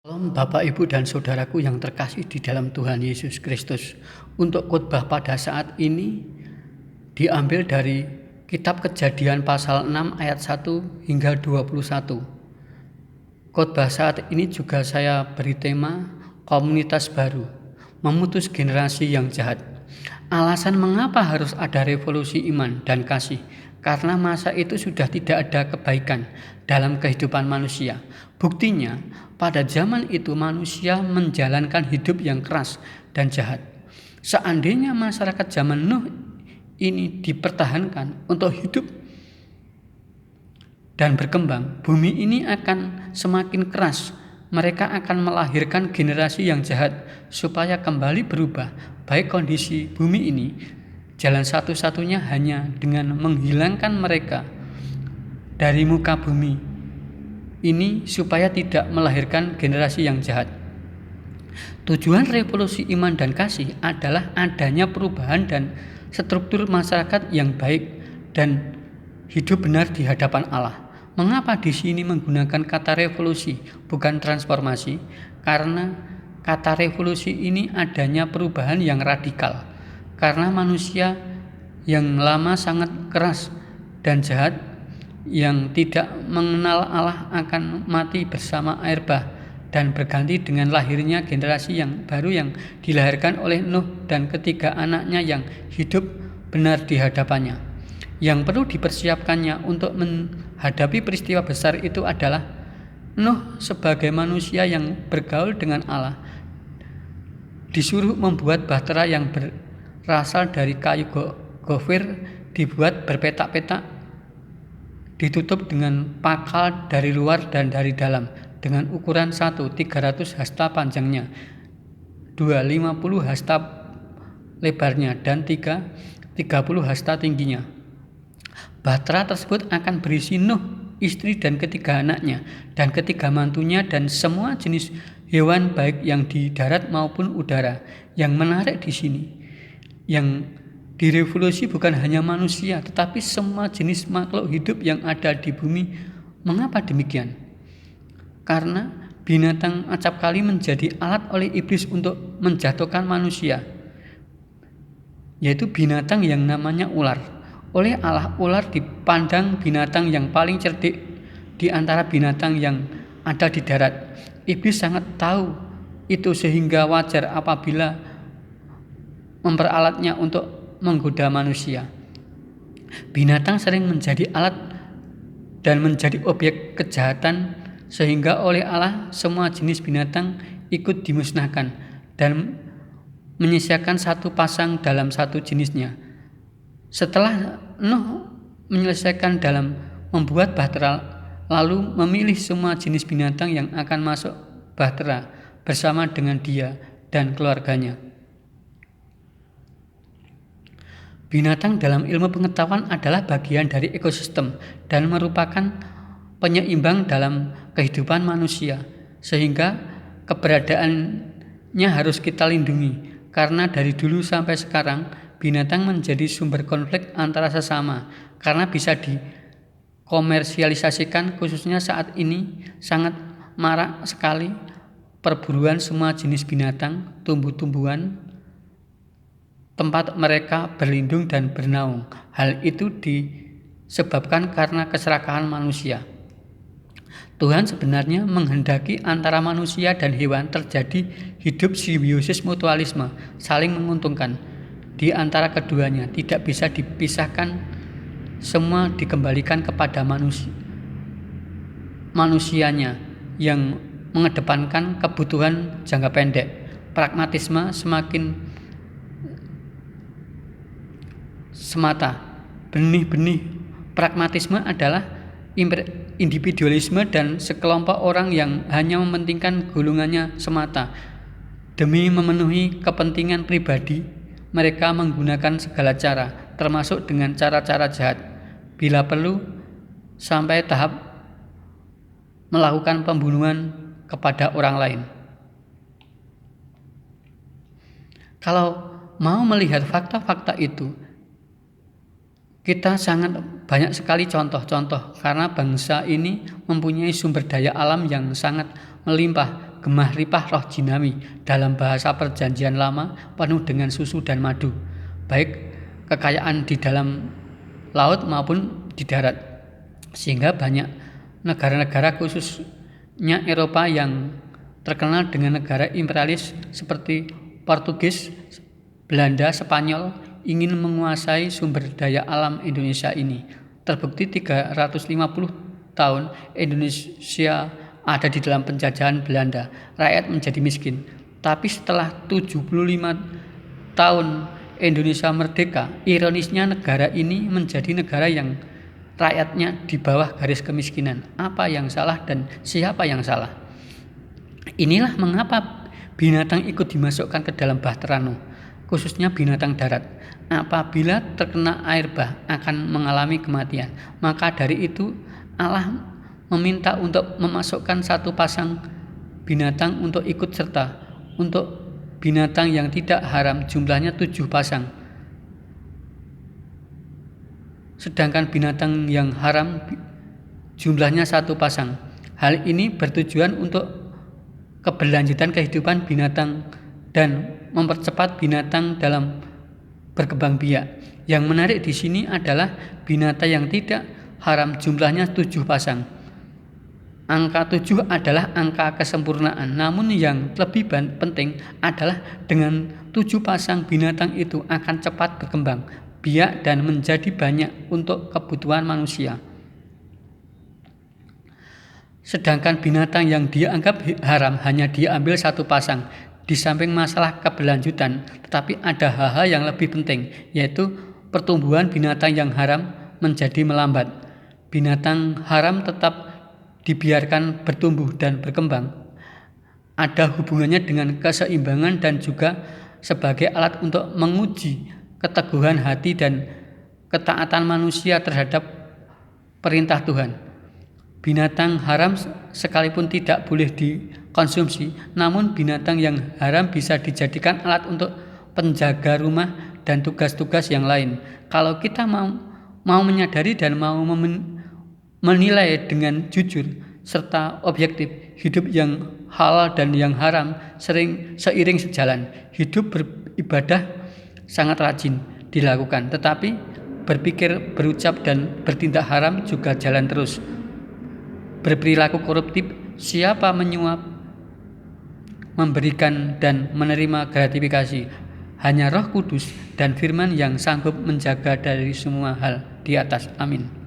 Shalom Bapak, Ibu, dan Saudaraku yang terkasih di dalam Tuhan Yesus Kristus. Untuk khotbah pada saat ini diambil dari Kitab Kejadian pasal 6 ayat 1 hingga 21. Khotbah saat ini juga saya beri tema komunitas baru, memutus generasi yang jahat. Alasan mengapa harus ada revolusi iman dan kasih, karena masa itu sudah tidak ada kebaikan dalam kehidupan manusia. Buktinya, pada zaman itu manusia menjalankan hidup yang keras dan jahat. Seandainya masyarakat zaman Nuh ini dipertahankan untuk hidup dan berkembang, bumi ini akan semakin keras. Mereka akan melahirkan generasi yang jahat. Supaya kembali berubah baik kondisi bumi ini, jalan satu-satunya hanya dengan menghilangkan mereka dari muka bumi ini supaya tidak melahirkan generasi yang jahat. Tujuan revolusi iman dan kasih adalah adanya perubahan dan struktur masyarakat yang baik dan hidup benar di hadapan Allah. Mengapa di sini menggunakan kata revolusi bukan transformasi? Karena kata revolusi ini adanya perubahan yang radikal. Karena manusia yang lama sangat keras dan jahat, yang tidak mengenal Allah akan mati bersama air bah dan berganti dengan lahirnya generasi yang baru yang dilahirkan oleh Nuh dan ketiga anaknya yang hidup benar di hadapannya. Yang perlu dipersiapkannya untuk menghadapi peristiwa besar itu adalah Nuh sebagai manusia yang bergaul dengan Allah disuruh membuat bahtera yang berasal dari kayu gofir, dibuat berpetak-petak, ditutup dengan pakal dari luar dan dari dalam dengan ukuran 1, 300 hasta panjangnya, 2, 50 hasta lebarnya, dan 3, 30 hasta tingginya. Bahtera tersebut akan berisi Nuh, istri dan ketiga anaknya, dan ketiga mantunya, dan semua jenis hewan baik yang di darat maupun udara. Yang menarik di sini, yang direvolusi bukan hanya manusia, tetapi semua jenis makhluk hidup yang ada di bumi. Mengapa demikian? Karena binatang acap kali menjadi alat oleh iblis untuk menjatuhkan manusia, yaitu binatang yang namanya ular. Oleh Allah, ular dipandang binatang yang paling cerdik di antara binatang yang ada di darat. Iblis sangat tahu itu sehingga wajar apabila memperalatnya untuk menggoda manusia. Binatang sering menjadi alat dan menjadi objek kejahatan, sehingga oleh Allah semua jenis binatang ikut dimusnahkan dan menyisakan satu pasang dalam satu jenisnya. Setelah Nuh menyelesaikan dalam membuat bahtera, lalu memilih semua jenis binatang yang akan masuk bahtera bersama dengan dia dan keluarganya. Binatang dalam ilmu pengetahuan adalah bagian dari ekosistem dan merupakan penyeimbang dalam kehidupan manusia, sehingga keberadaannya harus kita lindungi. Karena dari dulu sampai sekarang, binatang menjadi sumber konflik antara sesama, karena bisa dikomersialisasikan. Khususnya saat ini sangat marak sekali perburuan semua jenis binatang, tumbuh-tumbuhan, tempat mereka berlindung dan bernaung. Hal itu disebabkan karena keserakahan manusia. Tuhan sebenarnya menghendaki antara manusia dan hewan terjadi hidup simbiosis mutualisme, saling menguntungkan di antara keduanya, tidak bisa dipisahkan, semua dikembalikan kepada manusianya yang mengedepankan kebutuhan jangka pendek. Pragmatisme semakin semata. Benih-benih pragmatisme adalah individualisme dan sekelompok orang yang hanya mementingkan golongannya semata. Demi memenuhi kepentingan pribadi, mereka menggunakan segala cara, termasuk dengan cara-cara jahat, bila perlu sampai tahap melakukan pembunuhan kepada orang lain. Kalau mau melihat fakta-fakta itu, kita sangat banyak sekali contoh-contoh, karena bangsa ini mempunyai sumber daya alam yang sangat melimpah gemah ripah roh jinawi, dalam bahasa perjanjian lama penuh dengan susu dan madu, baik kekayaan di dalam laut maupun di darat, sehingga banyak negara-negara khususnya Eropa yang terkenal dengan negara imperialis seperti Portugis, Belanda, Spanyol ingin menguasai sumber daya alam Indonesia ini. Terbukti 350 tahun Indonesia ada di dalam penjajahan Belanda, rakyat menjadi miskin. Tapi setelah 75 tahun Indonesia merdeka, ironisnya negara ini menjadi negara yang rakyatnya di bawah garis kemiskinan. Apa yang salah dan siapa yang salah? Inilah mengapa binatang ikut dimasukkan ke dalam Bahterano, khususnya binatang darat. Apabila terkena air bah akan mengalami kematian. Maka dari itu Allah meminta untuk memasukkan satu pasang binatang untuk ikut serta. Untuk binatang yang tidak haram jumlahnya 7 pasang. Sedangkan binatang yang haram jumlahnya 1 pasang. Hal ini bertujuan untuk keberlanjutan kehidupan binatang dan mempercepat binatang dalam berkembang biak. Yang menarik di sini adalah binatang yang tidak haram jumlahnya 7 pasang. Angka 7 adalah angka kesempurnaan, namun yang lebih penting adalah dengan 7 pasang binatang itu akan cepat berkembang biak dan menjadi banyak untuk kebutuhan manusia. Sedangkan binatang yang dianggap haram hanya diambil 1 pasang. Di samping masalah keberlanjutan, tetapi ada hal-hal yang lebih penting, yaitu pertumbuhan binatang yang haram menjadi melambat. Binatang haram tetap dibiarkan bertumbuh dan berkembang. Ada hubungannya dengan keseimbangan dan juga sebagai alat untuk menguji keteguhan hati dan ketaatan manusia terhadap perintah Tuhan. Binatang haram sekalipun tidak boleh dikonsumsi, namun binatang yang haram bisa dijadikan alat untuk penjaga rumah dan tugas-tugas yang lain. Kalau kita mau menyadari dan mau menilai dengan jujur serta objektif, hidup yang halal dan yang haram seiring sejalan. Hidup beribadah sangat rajin dilakukan, tetapi berpikir, berucap, dan bertindak haram juga jalan terus. Berperilaku koruptif, siapa menyuap, memberikan, dan menerima gratifikasi. Hanya Roh Kudus dan firman yang sanggup menjaga dari semua hal di atas. Amin.